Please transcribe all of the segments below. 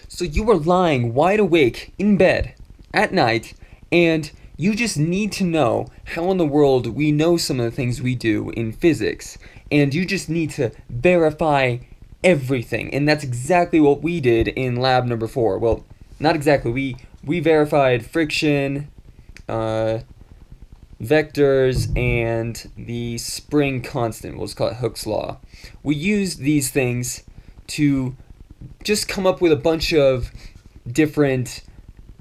So you are lying wide awake in bed at night, and you just need to know how in the world we know some of the things we do in physics, and you just need to verify everything. And that's exactly what we did in lab number 4. Well, not exactly. We verified friction, vectors, and the spring constant. We'll just call it Hooke's law. We used these things to just come up with a bunch of different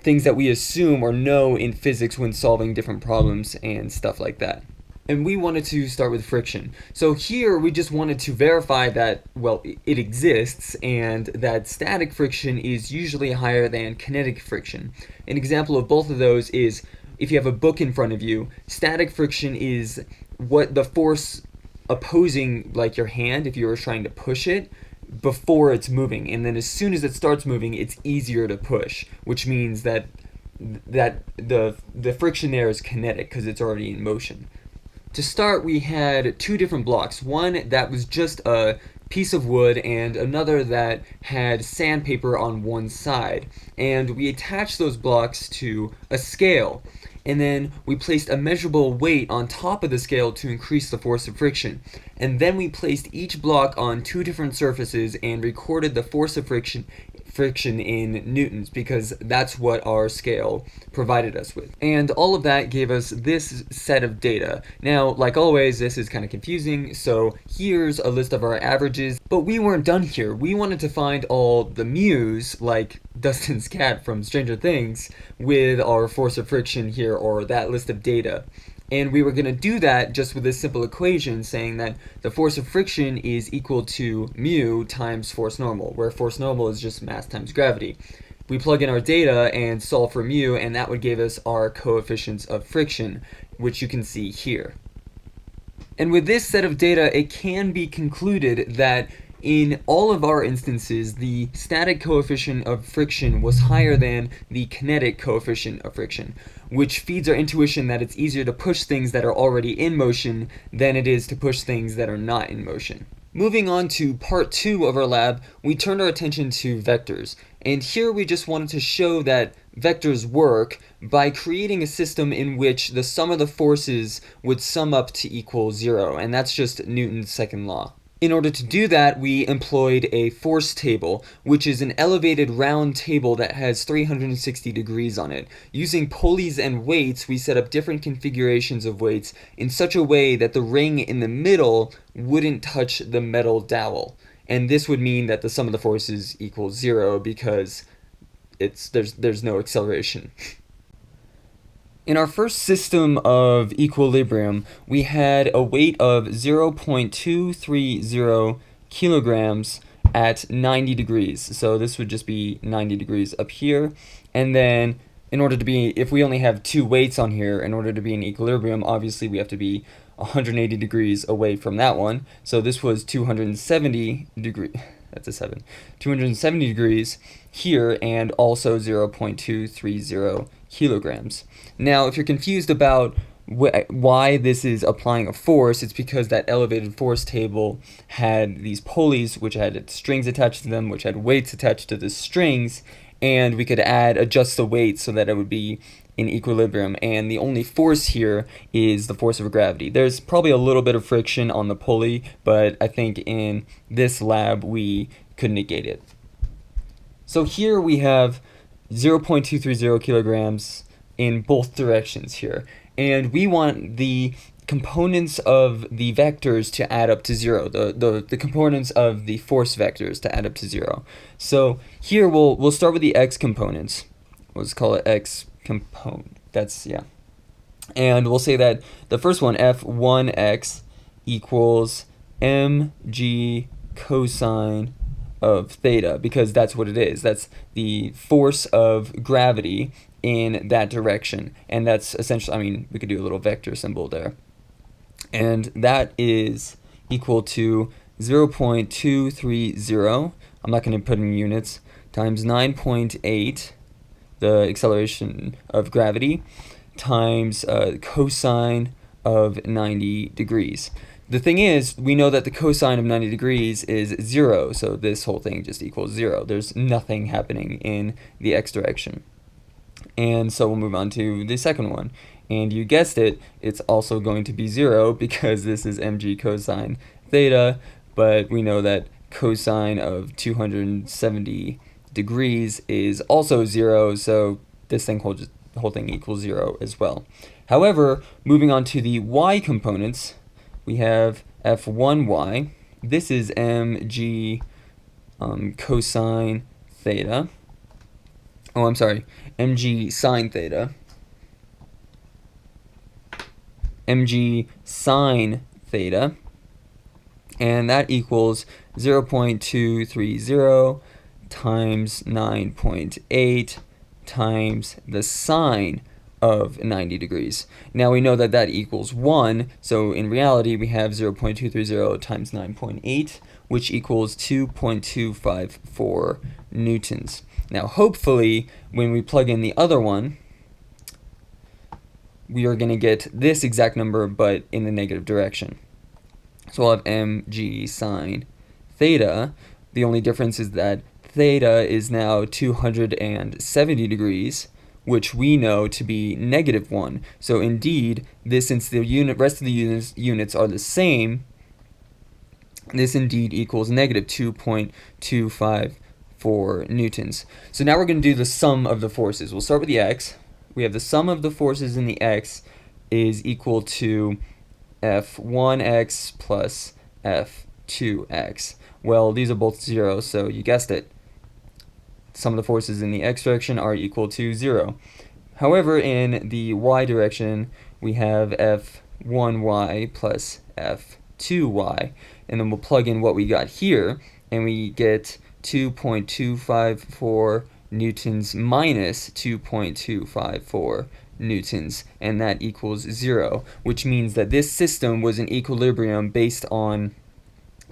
things that we assume or know in physics when solving different problems and stuff like that. And we wanted to start with friction. So here we just wanted to verify that, well, it exists and that static friction is usually higher than kinetic friction. An example of both of those is if you have a book in front of you, static friction is what the force opposing like your hand if you were trying to push it before it's moving, and then as soon as it starts moving it's easier to push, which means that the friction there is kinetic because it's already in motion. To start, we had two different blocks, one that was just a piece of wood and another that had sandpaper on one side, and we attached those blocks to a scale, and then we placed a measurable weight on top of the scale to increase the force of friction, and then we placed each block on two different surfaces and recorded the force of friction in newtons, because that's what our scale provided us with. And all of that gave us this set of data. Now, like always, this is kind of confusing, so here's a list of our averages, but we weren't done here. We wanted to find all the mu's, like Dustin's cat from Stranger Things, with our force of friction here, or that list of data. And we were going to do that just with this simple equation saying that the force of friction is equal to mu times force normal, where force normal is just mass times gravity. We plug in our data and solve for mu, and that would give us our coefficients of friction, which you can see here. And with this set of data, it can be concluded that in all of our instances, the static coefficient of friction was higher than the kinetic coefficient of friction, which feeds our intuition that it's easier to push things that are already in motion than it is to push things that are not in motion. Moving on to part 2 of our lab, we turned our attention to vectors, and here we just wanted to show that vectors work by creating a system in which the sum of the forces would sum up to equal 0, and that's just Newton's second law. In order to do that, we employed a force table, which is an elevated round table that has 360 degrees on it. Using pulleys and weights, we set up different configurations of weights in such a way that the ring in the middle wouldn't touch the metal dowel. And this would mean that the sum of the forces equals 0 because there's no acceleration. In our first system of equilibrium, we had a weight of 0.230 kilograms at 90 degrees. So this would just be 90 degrees up here. And then in order to be, if we only have two weights on here, in order to be in equilibrium, obviously we have to be 180 degrees away from that one. So this was 270 degrees. That's a 7. 270 degrees here, and also 0.230 kilograms. Now, if you're confused about why this is applying a force, it's because that elevated force table had these pulleys which had strings attached to them, which had weights attached to the strings, and we could adjust the weight so that it would be in equilibrium, and the only force here is the force of gravity. There's probably a little bit of friction on the pulley, but I think in this lab we could negate it. So here we have 0.230 kilograms in both directions here, and we want the components of the vectors to add up to 0, the components of the force vectors to add up to 0. So here we'll start with the x components. We'll just call it x component. And we'll say that the first one, f1x, equals mg cosine of theta, because that's what it is. That's the force of gravity in that direction, and that's essentially, I mean, we could do a little vector symbol there, and that is equal to 0.230, I'm not going to put in units, times 9.8, the acceleration of gravity, times cosine of 90 degrees. The thing is, we know that the cosine of 90 degrees is 0, so this whole thing just equals 0. There's nothing happening in the x direction. And so we'll move on to the second one. And you guessed it, it's also going to be 0 because this is mg cosine theta, but we know that cosine of 270 degrees is also 0, so this thing the whole thing equals 0 as well. However, moving on to the y components, we have f1y. This is mg cosine theta. Oh, I'm sorry, mg sine theta. Mg sine theta. And that equals 0.230 times 9.8 times the sine of 90 degrees. Now we know that that equals 1, so in reality we have 0.230 times 9.8, which equals 2.254 newtons. Now hopefully when we plug in the other one, we are going to get this exact number but in the negative direction. So we'll have mg sine theta. The only difference is that theta is now 270 degrees, which we know to be -1. So indeed, this, since the rest of the units are the same, this indeed equals -2.254 newtons. So now we're going to do the sum of the forces. We'll start with the x. We have the sum of the forces in the x is equal to f1x plus f2x. Well, these are both 0, so you guessed it. Sum of the forces in the x direction are equal to 0. However, in the y direction, we have f1y plus f2y. And then we'll plug in what we got here, and we get 2.254 newtons minus 2.254 newtons, and that equals 0, which means that this system was in equilibrium based on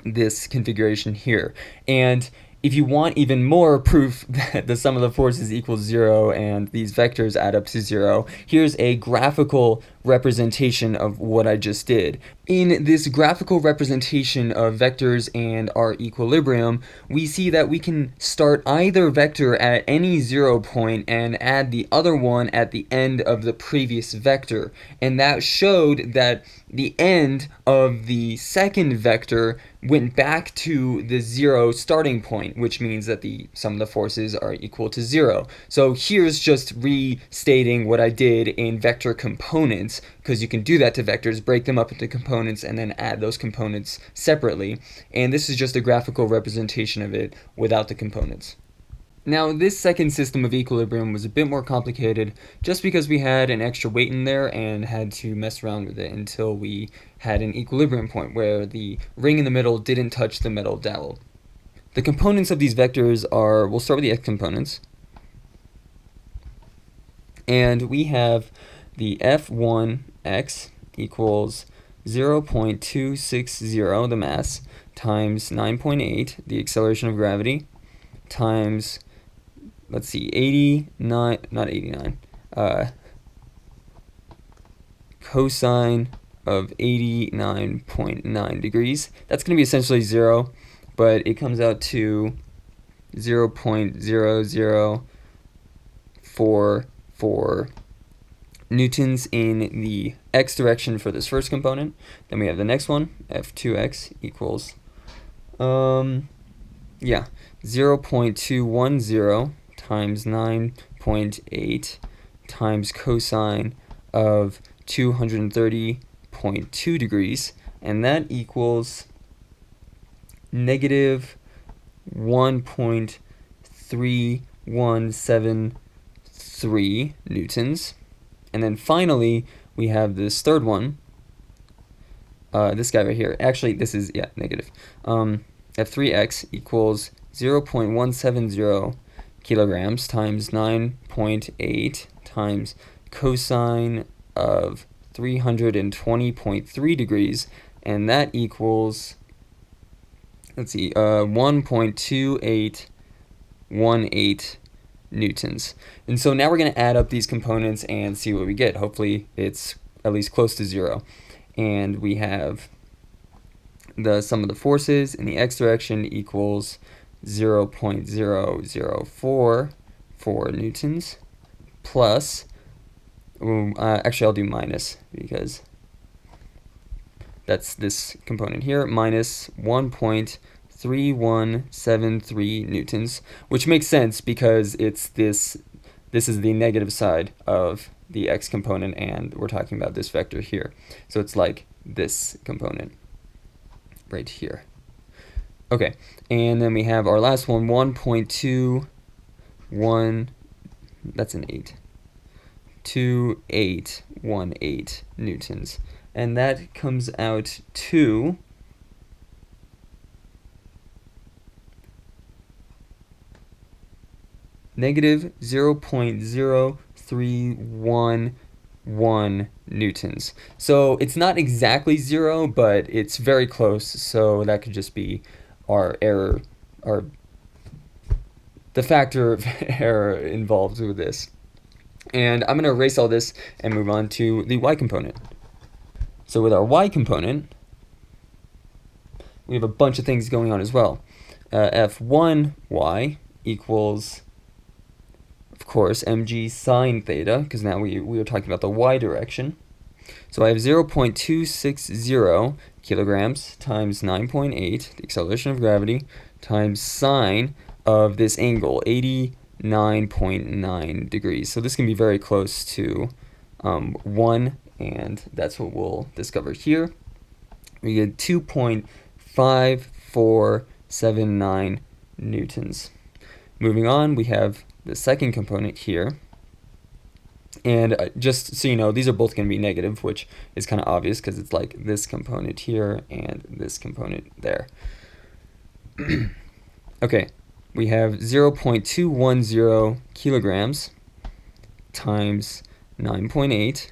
this configuration here. And if you want even more proof that the sum of the forces equals 0 and these vectors add up to 0, here's a graphical representation of what I just did. In this graphical representation of vectors and our equilibrium, we see that we can start either vector at any 0 point and add the other one at the end of the previous vector. And that showed that the end of the second vector went back to the 0 starting point, which means that the sum of the forces are equal to 0. So here's just restating what I did in vector components, because you can do that to vectors, break them up into components, and then add those components separately. And this is just a graphical representation of it without the components. Now, this second system of equilibrium was a bit more complicated just because we had an extra weight in there and had to mess around with it until we had an equilibrium point where the ring in the middle didn't touch the metal dowel. The components of these vectors are, we'll start with the x components, and we have the f1x equals 0.260, the mass, times 9.8, the acceleration of gravity, times, let's see, 89, not 89, cosine of 89.9 degrees. That's going to be essentially 0, but it comes out to 0.0044 newtons in the x direction for this first component. Then we have the next one, f2x equals 0.210 times 9.8 times cosine of 230.2 degrees, and that equals -1.3173 newtons. And then finally, we have this third one, this guy right here. Actually, this is, negative. F3x equals 0.170 kilograms times 9.8 times cosine of 320.3 degrees, and that equals, let's see, 1.2818 newtons. And so now we're going to add up these components and see what we get. Hopefully it's at least close to 0. And we have the sum of the forces in the x direction equals 0.0044 newtons plus, actually I'll do minus because that's this component here, minus 1.3173 newtons, which makes sense because it's this is the negative side of the x component, and we're talking about this vector here. So it's like this component right here. Okay, and then we have our last one, 1.21, that's an 8, 2818 newtons. And that comes out to negative 0.0311 newtons. So it's not exactly 0, but it's very close, so that could just be our error, the factor of error involved with this. And I'm going to erase all this and move on to the y component. So with our y component, we have a bunch of things going on as well. f1y equals, of course, mg sine theta, because now we are talking about the y direction. So I have 0.260 kilograms times 9.8, the acceleration of gravity, times sine of this angle, 89.9 degrees. So this can be very close to 1, and that's what we'll discover here. We get 2.5479 newtons. Moving on, we have the second component here. And just so you know, these are both going to be negative, which is kind of obvious because it's like this component here and this component there. Okay, we have 0.210 kilograms times 9.8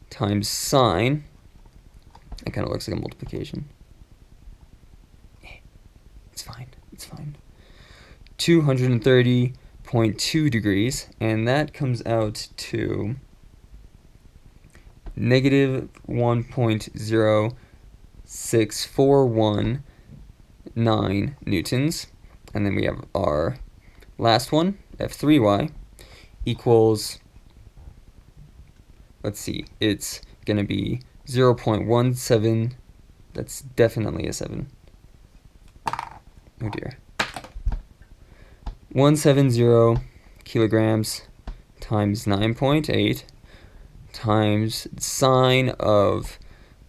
times sine. It kind of looks like a multiplication. It's fine. It's fine. 230.2 degrees, and that comes out to negative 1.06419 newtons. And then we have our last one, f3y, equals, let's see, it's going to be 0.17, that's definitely a 7. Oh dear. 170 kilograms times 9.8 times sine of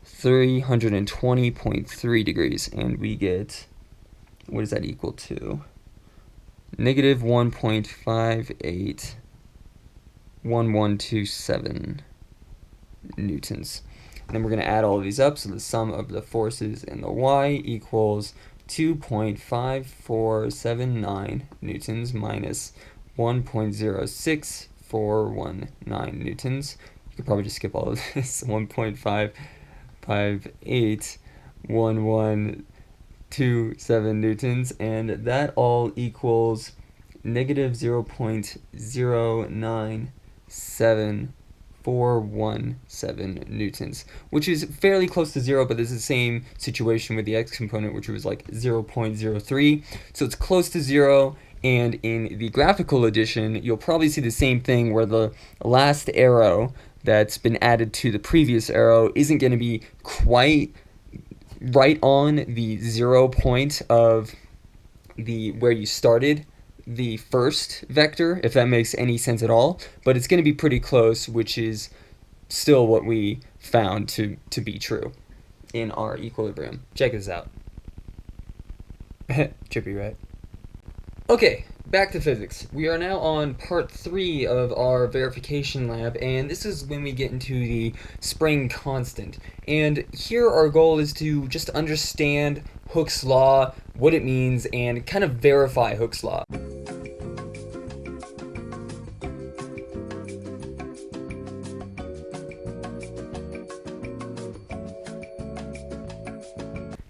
320.3 degrees, and we get, what does that equal to? Negative 1.581127 newtons. And then we're going to add all of these up, so the sum of the forces in the y equals 2.5479 newtons minus 1.06419 newtons. You could probably just skip all of this. 1.581127 newtons, and that all equals negative 0.097417 newtons, which is fairly close to 0, but this is the same situation with the x component, which was like 0.03. So it's close to 0, and in the graphical addition, you'll probably see the same thing where the last arrow that's been added to the previous arrow isn't going to be quite right on the 0 point of the where you started the first vector, if that makes any sense at all, but it's going to be pretty close, which is still what we found to be true in our equilibrium. Check this out. Trippy, right? Okay, back to physics. We are now on part 3 of our verification lab, and this is when we get into the spring constant. And here our goal is to just understand Hooke's law, what it means, and kind of verify Hooke's law.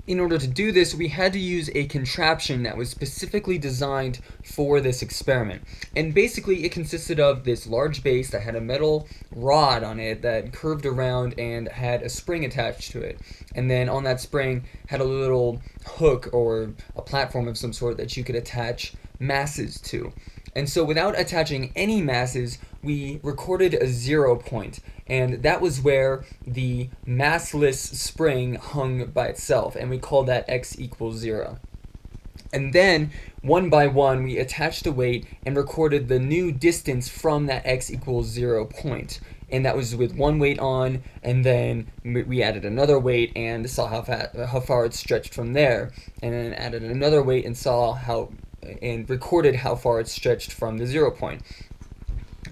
In order to do this, we had to use a contraption that was specifically designed for this experiment. And basically, it consisted of this large base that had a metal rod on it that curved around and had a spring attached to it. And then on that spring had a little hook or a platform of some sort that you could attach masses to. And so without attaching any masses, we recorded a 0 point, and that was where the massless spring hung by itself, and we called that x equals 0. And then, one by one, we attached a weight and recorded the new distance from that x equals 0 point. And that was with one weight on, and then we added another weight and saw how far it stretched from there. And then added another weight and and recorded how far it stretched from the 0 point.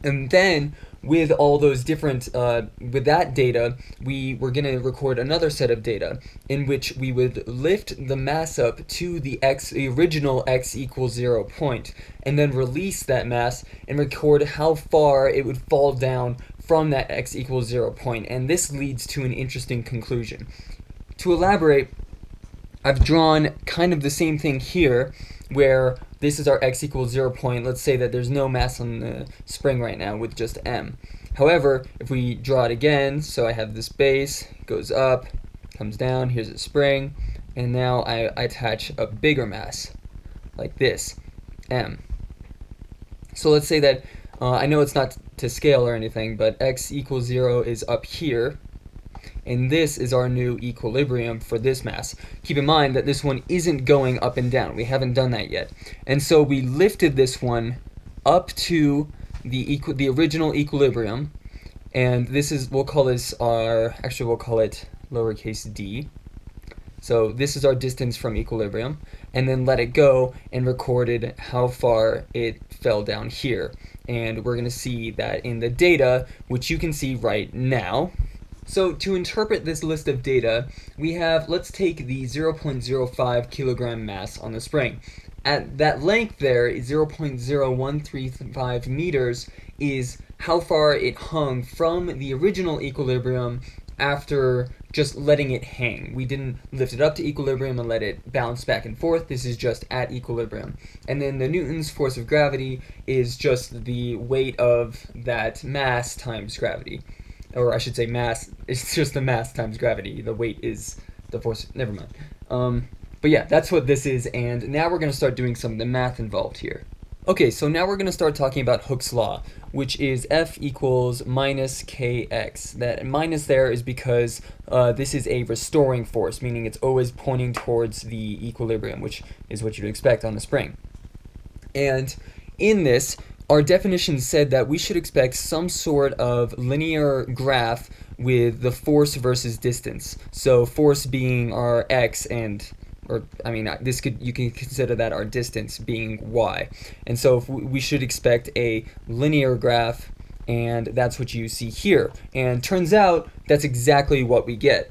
And then with all those different, with that data, we were going to record another set of data in which we would lift the mass up to the original x equals 0 point, and then release that mass and record how far it would fall down from that x equals 0 point. And this leads to an interesting conclusion. To elaborate, I've drawn kind of the same thing here, where this is our x equals 0 point. Let's say that there's no mass on the spring right now with just m. However, if we draw it again, so I have this base, goes up, comes down, here's a spring, and now I attach a bigger mass, like this, m. So let's say that, I know it's not to scale or anything, but x equals 0 is up here, and this is our new equilibrium for this mass. Keep in mind that this one isn't going up and down. We haven't done that yet. And so we lifted this one up to the original equilibrium, and this is, we'll call this we'll call it lowercase d. So this is our distance from equilibrium, and then let it go and recorded how far it fell down here. And we're going to see that in the data, which you can see right now. So to interpret this list of data, we have, let's take the 0.05 kilogram mass on the spring. At that length there, 0.0135 meters, is how far it hung from the original equilibrium after just letting it hang. We didn't lift it up to equilibrium and let it bounce back and forth. This is just at equilibrium. And then the Newton's force of gravity is just the weight of that mass times gravity. Or I should say mass, it's just the mass times gravity. The weight is the force, never mind. But yeah, that's what this is, and now we're going to start doing some of the math involved here. Okay, so now we're going to start talking about Hooke's law, which is F equals minus kx. That minus there is because this is a restoring force, meaning it's always pointing towards the equilibrium, which is what you'd expect on a spring. And in this, our definition said that we should expect some sort of linear graph with the force versus distance. So force being our x and, or I mean, you can consider that our distance being y. And so if we should expect a linear graph, and that's what you see here. And turns out that's exactly what we get.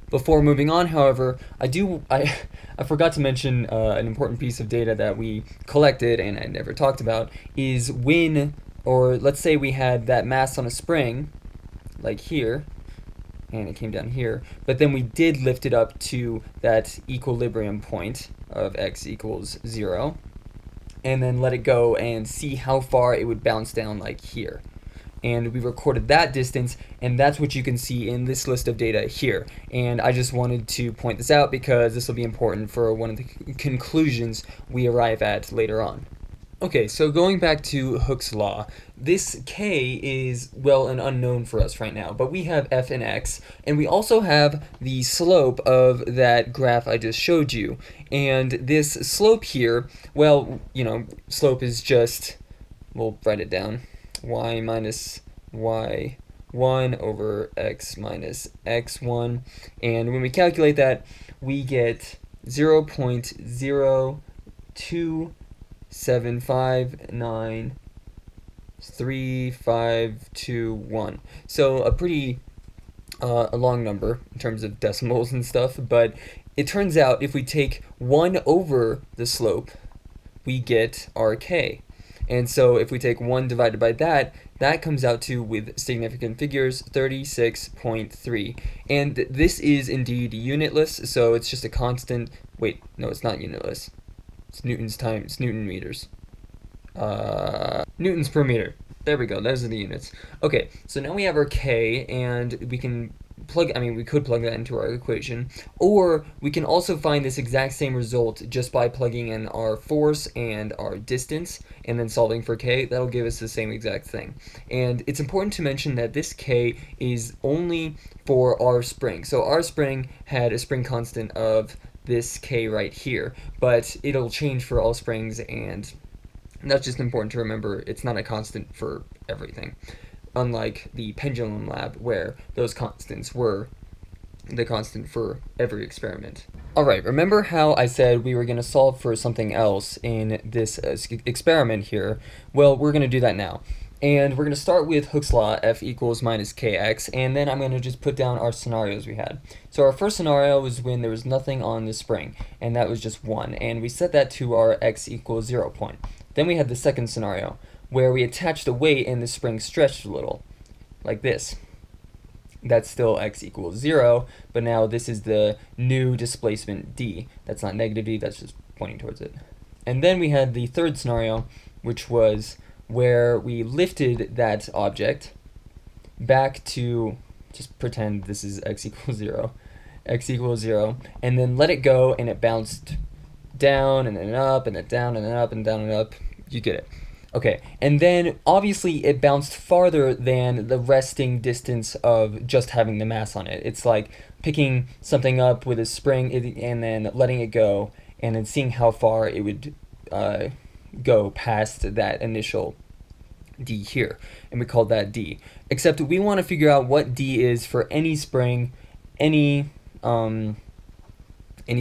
Before moving on, however, I forgot to mention an important piece of data that we collected and I never talked about is when, or let's say we had that mass on a spring, like here, and it came down here, but then we did lift it up to that equilibrium point of x equals 0, and then let it go and see how far it would bounce down, like here. And we recorded that distance, and that's what you can see in this list of data here. And I just wanted to point this out because this will be important for one of the conclusions we arrive at later on. Okay, so going back to Hooke's law, this k is, well, an unknown for us right now, but we have f and x, and we also have the slope of that graph I just showed you. And this slope here, well, you know, slope is just, we'll write it down, y minus y1 over x minus x1, and when we calculate that, we get 0.027593521. So a pretty a long number in terms of decimals and stuff, but it turns out if we take 1 over the slope, we get our k. And so if we take 1 divided by that, that comes out to, with significant figures, 36.3. And this is indeed unitless, so it's just a constant. Wait, no, it's not unitless. It's Newton's time. It's Newton meters. Newtons per meter. There we go. Those are the units. Okay, so now we have our K, and we can we could plug that into our equation, or we can also find this exact same result just by plugging in our force and our distance and then solving for K. That'll give us the same exact thing. And it's important to mention that this K is only for our spring. So our spring had a spring constant of this K right here, but it'll change for all springs, and that's just important to remember. It's not a constant for everything, unlike the pendulum lab where those constants were the constant for every experiment. Alright, remember how I said we were going to solve for something else in this experiment here? Well, we're going to do that now. And we're going to start with Hooke's law, F equals minus kx, and then I'm going to just put down our scenarios we had. So our first scenario was when there was nothing on the spring, and that was just 1, and we set that to our x equals 0 point. Then we had the second scenario, where we attached a weight and the spring stretched a little, like this. That's still x equals 0, but now this is the new displacement d. That's not negative d, that's just pointing towards it. And then we had the third scenario, which was where we lifted that object back to, just pretend this is x equals 0, and then let it go, and it bounced down and then up and then down and then up and down and up. You get it. Okay, and then obviously it bounced farther than the resting distance of just having the mass on it. It's like picking something up with a spring and then letting it go, and then seeing how far it would go past that initial d here, and we call that d. Except we want to figure out what d is for any spring, any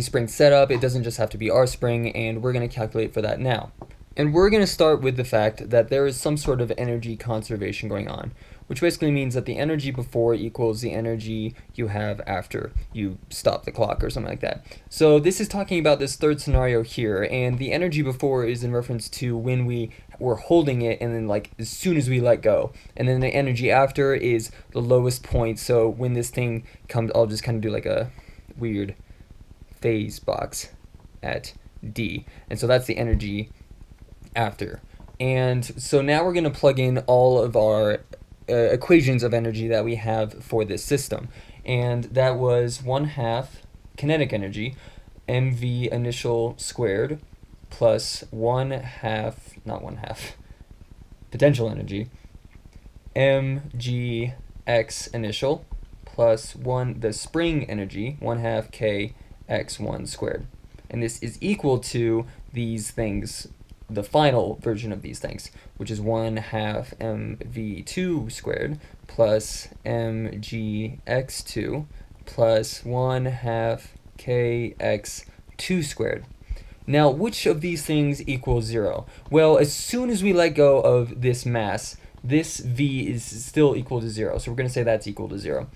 spring setup. It doesn't just have to be our spring, and we're going to calculate for that now. And we're going to start with the fact that there is some sort of energy conservation going on, which basically means that the energy before equals the energy you have after you stop the clock or something like that. So this is talking about this third scenario here, and the energy before is in reference to when we were holding it and then like as soon as we let go. And then the energy after is the lowest point, so when this thing comes, I'll just kind of do like a weird phase box at d. And so that's the energy after. And so now we're going to plug in all of our equations of energy that we have for this system. And that was 1/2 kinetic energy, mv initial squared, plus 1/2, not 1/2, potential energy, mgx initial, plus the spring energy, 1/2 kx1 squared. And this is equal to these things, the final version of these things, which is 1/2 mv2 squared plus mgx2 plus 1/2 kx2 squared. Now, which of these things equals 0? Well, as soon as we let go of this mass, this v is still equal to 0, so we're going to say that's equal to 0.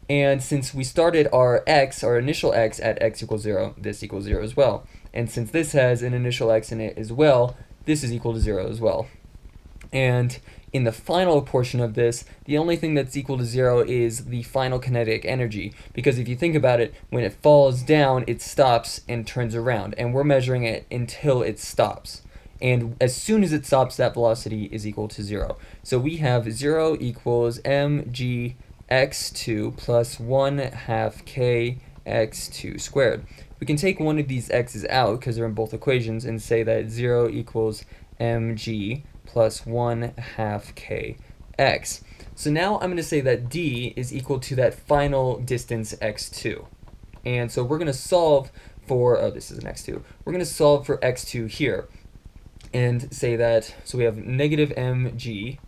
And since we started our x, our initial x, at x equals 0, this equals 0 as well. And since this has an initial x in it as well, this is equal to 0 as well. And in the final portion of this, the only thing that's equal to 0 is the final kinetic energy. Because if you think about it, when it falls down, it stops and turns around. And we're measuring it until it stops. And as soon as it stops, that velocity is equal to 0. So we have 0 equals mgx2 plus 1/2 kx2 squared. We can take one of these x's out because they're in both equations and say that 0 equals mg plus 1/2 kx. So now I'm going to say that d is equal to that final distance x2. And so we're going to solve for, oh, this is an x2. We're going to solve for x2 here and say that, so we have negative mg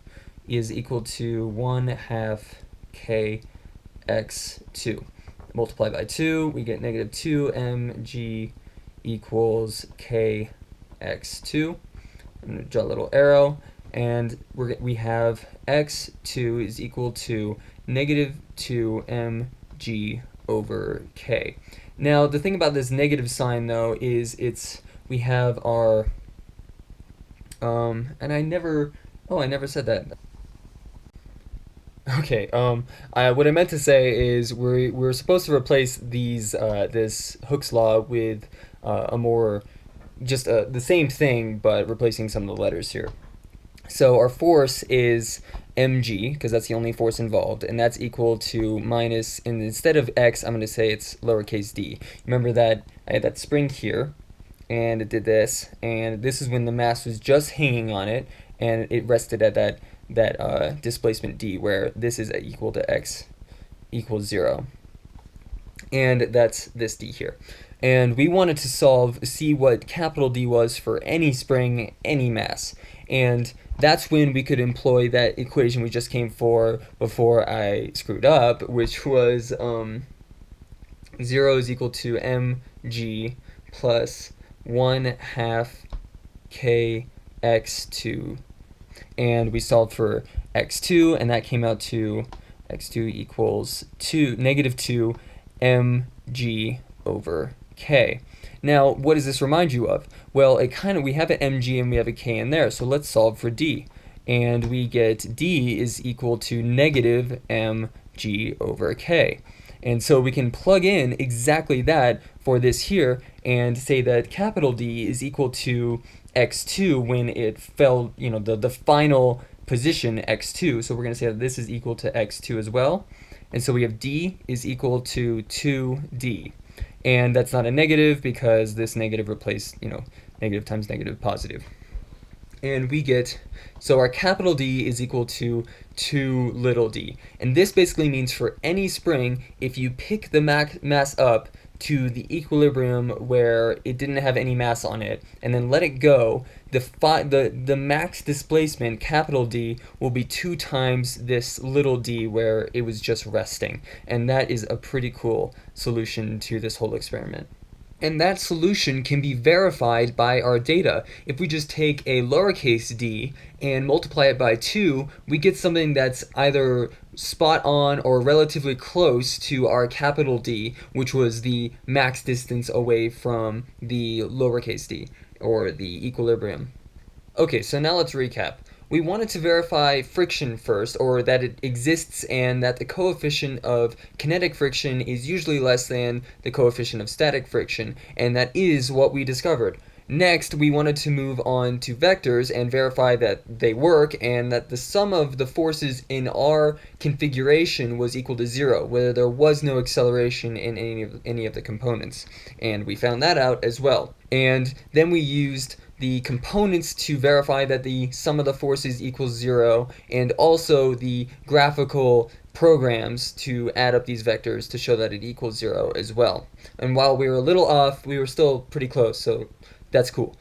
is equal to 1/2 kx2. Multiply by 2, we get negative 2 mg equals kx2. I'm going to draw a little arrow, and we have x2 is equal to negative 2 mg over k. Now, the thing about this negative sign, though, is we have our And I never, oh, I never said that. Okay, what I meant to say is we're supposed to replace this Hooke's law with a more just the same thing, but replacing some of the letters here. So our force is mg, because that's the only force involved, and that's equal to minus, and instead of x, I'm going to say it's lowercase d. Remember that I had that spring here, and it did this, and this is when the mass was just hanging on it, and it rested at that displacement d, where this is equal to x equals 0. And that's this d here. And we wanted to see what capital D was for any spring, any mass. And that's when we could employ that equation we just came for before I screwed up, which was 0 is equal to mg plus 1/2 kx2. And we solved for x2, and that came out to x2 equals negative 2 mg over k. Now, what does this remind you of? Well, we have an mg and we have a k in there, so let's solve for d. And we get d is equal to negative mg over k. And so we can plug in exactly that for this here and say that capital D is equal to x2 when it fell, the final position x2. So we're going to say that this is equal to x2 as well. And so we have d is equal to 2d. And that's not a negative because this negative replaced, negative times negative positive. And we get, so our capital D is equal to 2 little d. And this basically means for any spring, if you pick the mass up to the equilibrium where it didn't have any mass on it, and then let it go, the max displacement, capital D, will be 2 times this little d where it was just resting. And that is a pretty cool solution to this whole experiment. And that solution can be verified by our data. If we just take a lowercase d and multiply it by 2, we get something that's either spot on or relatively close to our capital D, which was the max distance away from the lowercase d, or the equilibrium. Okay, so now let's recap. We wanted to verify friction first, or that it exists and that the coefficient of kinetic friction is usually less than the coefficient of static friction, and that is what we discovered. Next, we wanted to move on to vectors and verify that they work and that the sum of the forces in our configuration was equal to 0, whether there was no acceleration in any of the components. And we found that out as well. And then we used the components to verify that the sum of the forces equals 0, and also the graphical programs to add up these vectors to show that it equals 0 as well. And while we were a little off, we were still pretty close, so that's cool.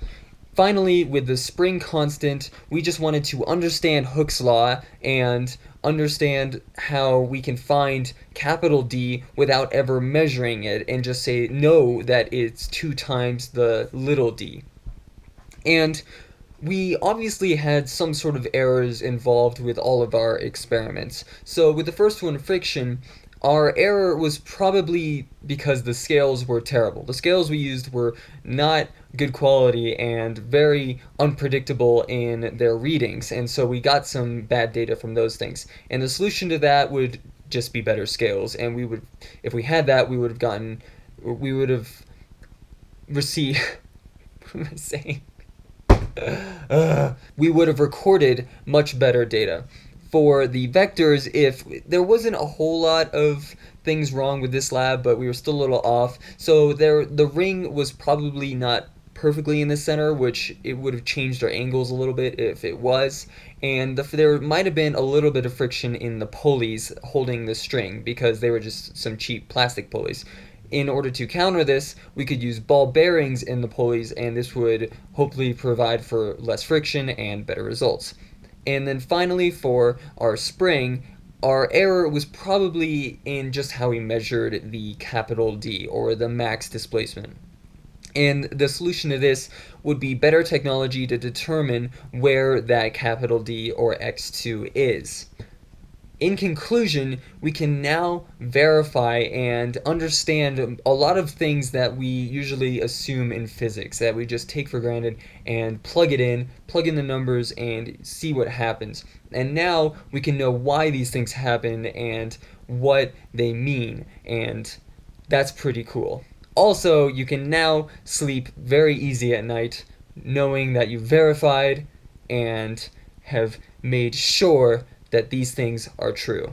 Finally, with the spring constant, we just wanted to understand Hooke's law and understand how we can find capital D without ever measuring it, and just know that it's 2 times the little d. And we obviously had some sort of errors involved with all of our experiments. So with the first one, friction, our error was probably because the scales were terrible. The scales we used were not good quality and very unpredictable in their readings, and so we got some bad data from those things. And the solution to that would just be better scales, and if we had that, we would have received, what am I saying? We would have recorded much better data. For the vectors, if there wasn't a whole lot of things wrong with this lab, but we were still a little off, so the ring was probably not perfectly in the center, which it would have changed our angles a little bit if it was, and there might have been a little bit of friction in the pulleys holding the string, because they were just some cheap plastic pulleys. In order to counter this, we could use ball bearings in the pulleys, and this would hopefully provide for less friction and better results. And then finally, for our spring, our error was probably in just how we measured the capital D, or the max displacement. And the solution to this would be better technology to determine where that capital D, or x2, is. In conclusion, we can now verify and understand a lot of things that we usually assume in physics, that we just take for granted, and plug in the numbers, and see what happens. And now we can know why these things happen and what they mean, and that's pretty cool. Also, you can now sleep very easy at night knowing that you verified and have made sure that these things are true.